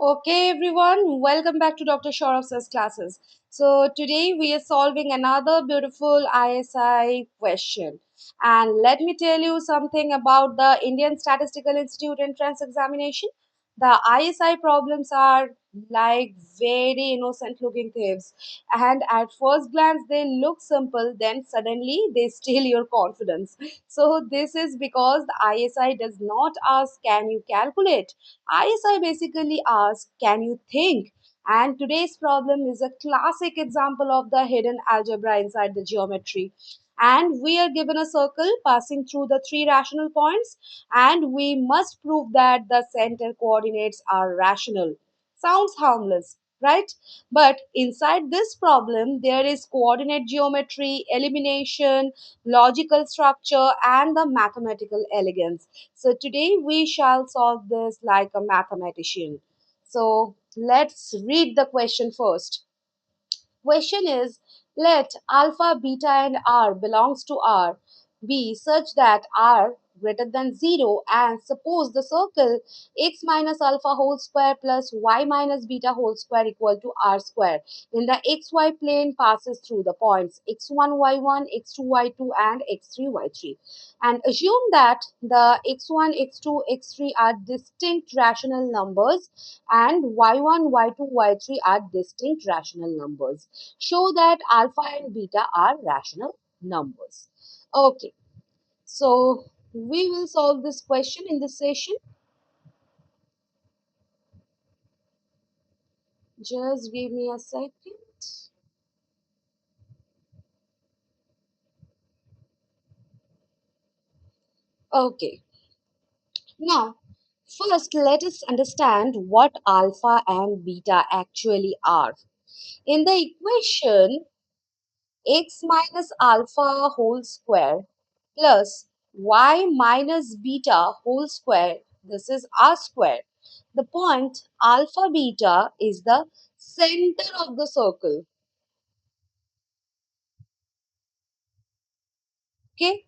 Okay, everyone, welcome back to Dr. Shaurav's classes. So, today we are solving another beautiful ISI question. And let me tell you something about the Indian Statistical Institute entrance examination. The ISI problems are like very innocent looking thieves, and at first glance they look simple, then suddenly they steal your confidence. So, this is because the ISI does not ask, can you calculate? ISI basically asks, can you think? And today's problem is a classic example of the hidden algebra inside the geometry. And we are given a circle passing through the three rational points, and we must prove that the center coordinates are rational. Sounds harmless, right? But inside this problem, there is coordinate geometry, elimination, logical structure, and the mathematical elegance. So today we shall solve this like a mathematician. So let's read the question first. Question is, let alpha, beta and r belongs to R be such that r greater than 0, and suppose the circle x minus alpha whole square plus y minus beta whole square equal to r square. In the xy plane passes through the points x1 y1, x2 y2 and x3 y3. And assume that the x1, x2, x3 are distinct rational numbers and y1, y2, y3 are distinct rational numbers. Show that alpha and beta are rational numbers. Okay, so we will solve this question in this session. Just give me a second. Okay, now first let us understand what alpha and beta actually are. In the equation, x minus alpha whole square plus y minus beta whole square, this is r square. The point alpha beta is the center of the circle. Okay.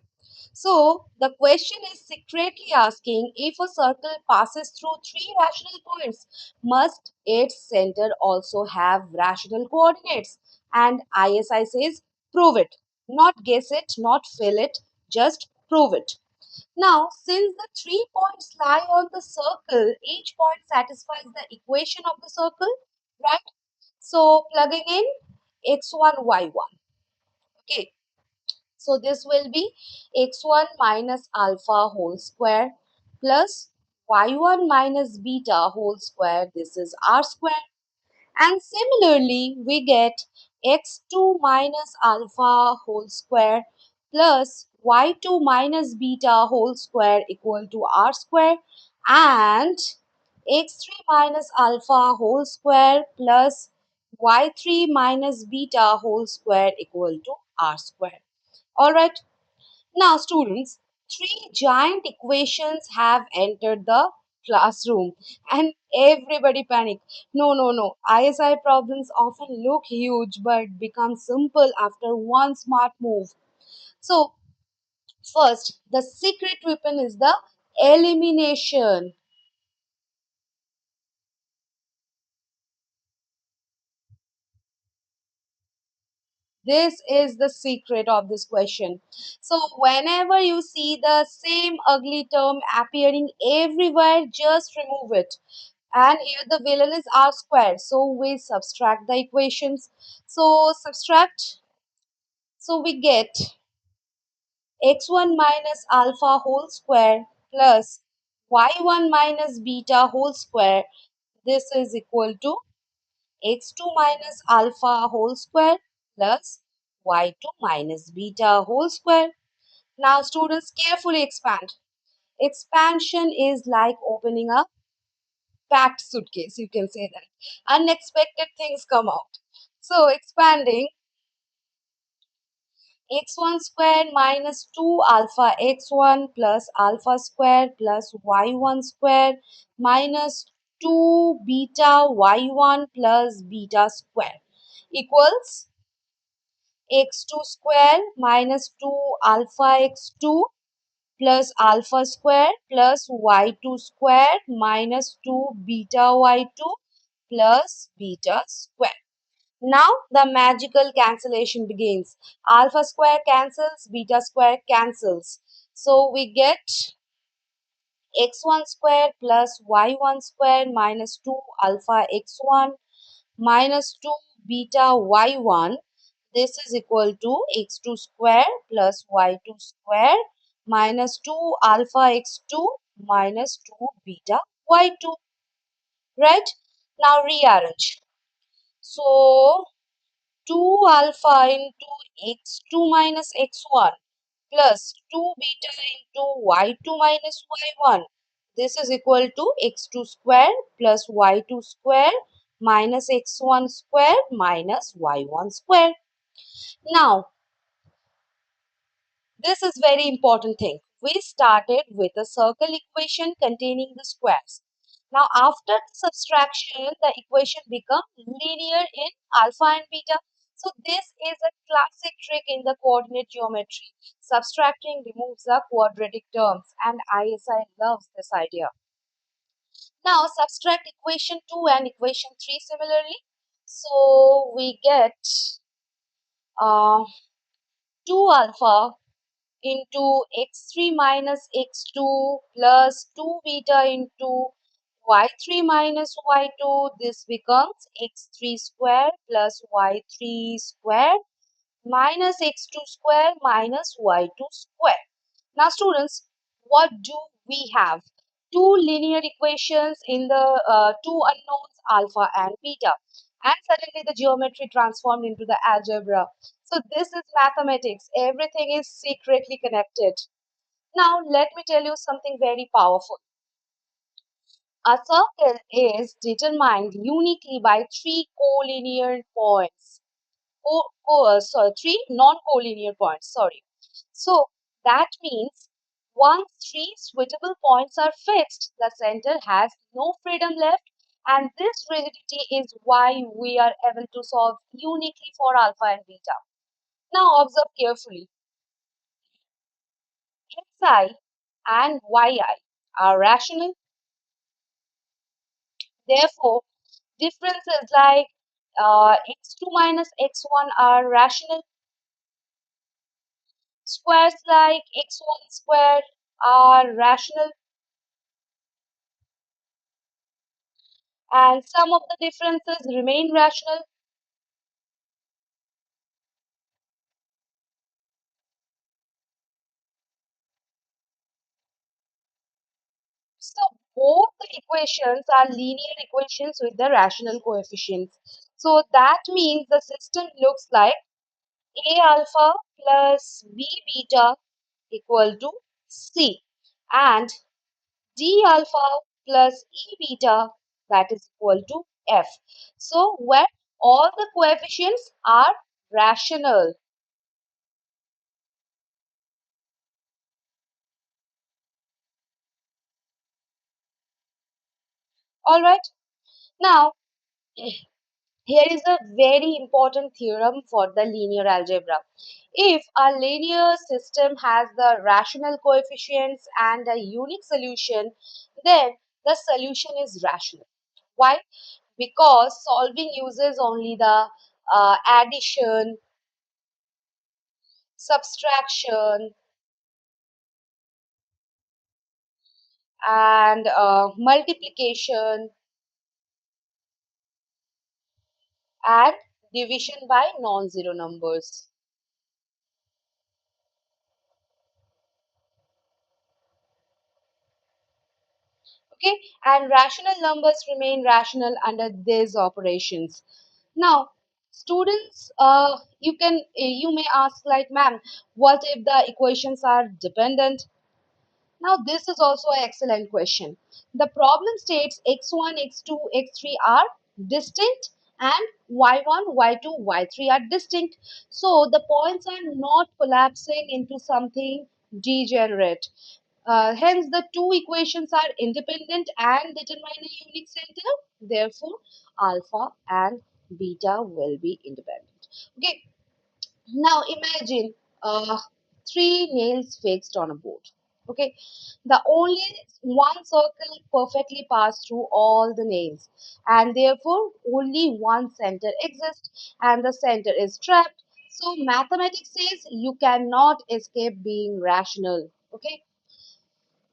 So the question is secretly asking, if a circle passes through three rational points, must its center also have rational coordinates? And ISI says prove it. Not guess it, not fill it, just prove it. Now, since the 3 points lie on the circle, each point satisfies the equation of the circle, right? So, plugging in x1, y1. Okay, so this will be x1 minus alpha whole square plus y1 minus beta whole square. This is r square. And similarly, we get x2 minus alpha whole square plus y2 minus beta whole square equal to r square, and x3 minus alpha whole square plus y3 minus beta whole square equal to r square. Alright, now students, three giant equations have entered the classroom and everybody panic. No, no, no. ISI problems often look huge but become simple after one smart move. So, first, the secret weapon is the elimination. This is the secret of this question. So, whenever you see the same ugly term appearing everywhere, just remove it. And here the villain is r squared, so we subtract the equations. So subtract, so we get x1 minus alpha whole square plus y1 minus beta whole square. This is equal to x2 minus alpha whole square plus y2 minus beta whole square. Now students, carefully expand. Expansion is like opening a packed suitcase, you can say that. Unexpected things come out. So expanding, x1 squared minus 2 alpha x1 plus alpha squared plus y1 squared minus 2 beta y1 plus beta squared equals x2 squared minus 2 alpha x2 plus alpha squared plus y2 squared minus 2 beta y2 plus beta square. Now the magical cancellation begins. Alpha square cancels, beta square cancels. So we get x1 square plus y1 square minus 2 alpha x1 minus 2 beta y1. This is equal to x2 square plus y2 square minus 2 alpha x2 minus 2 beta y2. Right? Now rearrange. So 2 alpha into x2 minus x1 plus 2 beta into y2 minus y1. This is equal to x2 square plus y2 square minus x1 square minus y1 square. Now, this is very important thing. We started with a circle equation containing the squares. Now, after the subtraction, the equation becomes linear in alpha and beta. So, this is a classic trick in the coordinate geometry. Subtracting removes the quadratic terms, and ISI loves this idea. Now, subtract equation 2 and equation 3 similarly. So, we get uh, 2 alpha into x3 minus x2 plus 2 beta into y3 minus y2. This becomes x3 square plus y3 square minus x2 square minus y2 square. Now students, what do we have? Two linear equations in the two unknowns alpha and beta. And suddenly the geometry transformed into the algebra. So this is mathematics. Everything is secretly connected. Now let me tell you something very powerful. A circle is determined uniquely by three collinear points. Three non-collinear points. Sorry. So that means once three suitable points are fixed, the center has no freedom left, and this rigidity is why we are able to solve uniquely for alpha and beta. Now observe carefully. Xi and yi are rational. Therefore, differences like x2 minus x1 are rational. Squares like x1 square are rational, and some of the differences remain rational. So both the equations are linear equations with the rational coefficients. So that means the system looks like A alpha plus B beta equal to C, and D alpha plus E beta, that is equal to F. So where all the coefficients are rational. All right. Now here is a very important theorem for the linear algebra. If a linear system has the rational coefficients and a unique solution, then the solution is rational. Why? Because solving uses only the addition, subtraction, and multiplication and division by non-zero numbers. Okay, and rational numbers remain rational under these operations. Now students, you may ask like, ma'am, what if the equations are dependent? Now this is also an excellent question. The problem states x1 x2 x3 are distinct and y1 y2 y3 are distinct, so the points are not collapsing into something degenerate. Hence, the two equations are independent and determine a unique center. Therefore, alpha and beta will be independent. Okay. Now imagine three nails fixed on a board. Okay, the only one circle perfectly pass through all the names, and therefore only one center exists, and the center is trapped. So mathematics says you cannot escape being rational. Okay,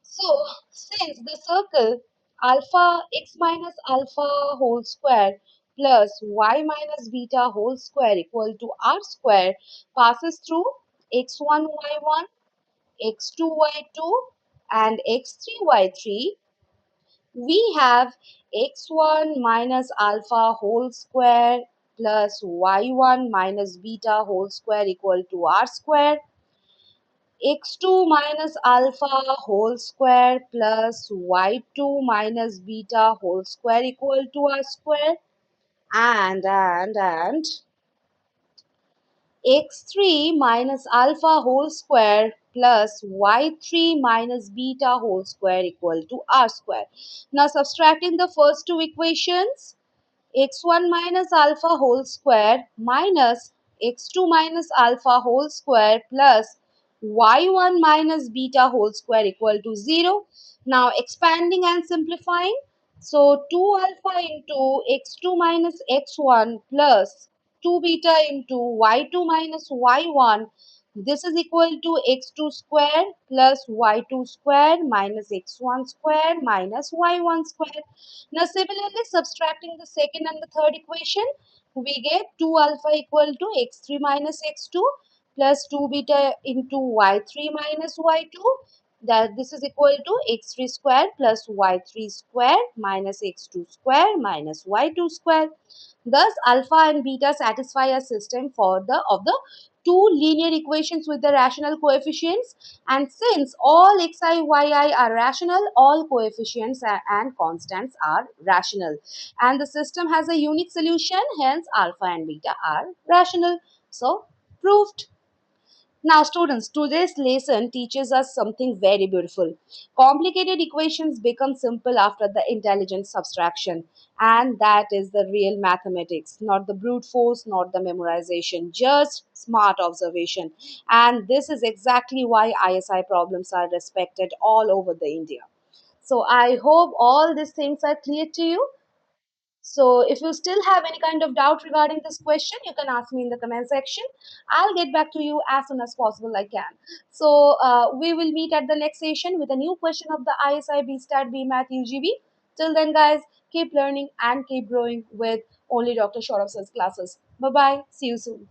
so since the circle alpha x minus alpha whole square plus y minus beta whole square equal to r square passes through x1 y1 x2 y2 and x3 y3, we have x1 minus alpha whole square plus y1 minus beta whole square equal to r square, x2 minus alpha whole square plus y2 minus beta whole square equal to r square, and x3 minus alpha whole square plus y3 minus beta whole square equal to r square. Now subtracting the first two equations, x1 minus alpha whole square minus x2 minus alpha whole square plus y1 minus beta whole square equal to 0. Now expanding and simplifying. So 2 alpha into x2 minus x1 plus 2 beta into y2 minus y1. This is equal to x2 square plus y2 square minus x1 square minus y1 square. Now similarly subtracting the second and the third equation, we get 2 alpha equal to x3 minus x2 plus 2 beta into y3 minus y2, that this is equal to x3 square plus y3 square minus x2 square minus y2 square. Thus, alpha and beta satisfy a system for the of the two linear equations with the rational coefficients. And since all xi, yi are rational, all coefficients and constants are rational. And the system has a unique solution, hence alpha and beta are rational. So, proved. Now, students, today's lesson teaches us something very beautiful. Complicated equations become simple after the intelligent subtraction, and that is the real mathematics, not the brute force, not the memorization, just smart observation. And this is exactly why ISI problems are respected all over the India. So, I hope all these things are clear to you. So if you still have any kind of doubt regarding this question, you can ask me in the comment section. I'll get back to you as soon as possible I can. So we will meet at the next session with a new question of the ISI B.Stat B.Math UGB. Till then, guys, keep learning and keep growing with only Dr. Shorab's classes. Bye bye. See you soon.